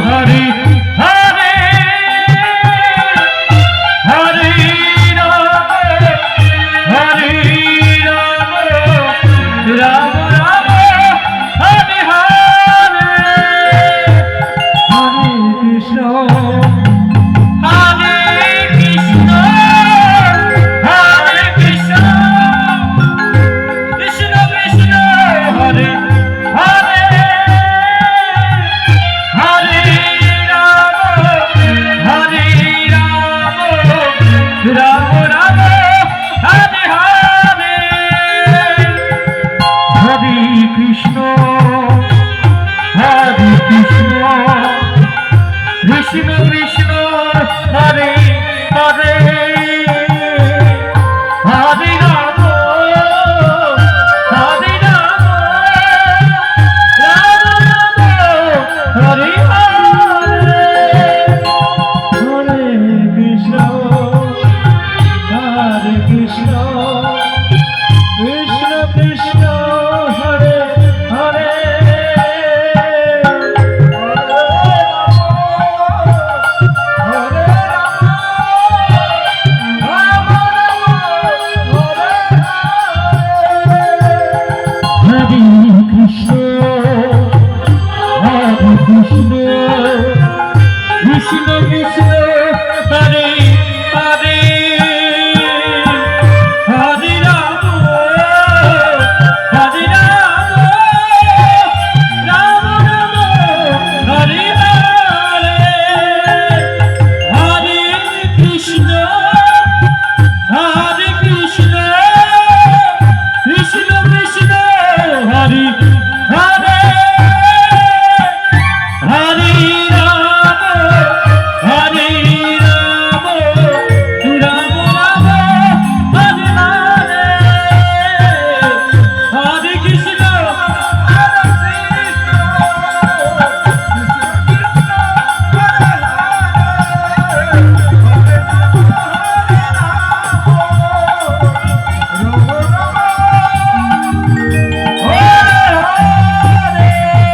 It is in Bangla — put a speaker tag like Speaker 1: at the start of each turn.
Speaker 1: Hare Hare Hare Ram Hare Ram Ram Ram Hare Hare Hare Krishna Hare Krishna Hare Krishna Krishna Krishna Hare Hare Hare Ram Hare Ram Ram Ram Hare Hare Hare Krishna Krishna Krishna Hare Hare Hare Ram Hare Ram Ram Ram Hare Hare Hare Krishna Krishna Krishna Hare Hare Krishna Krishna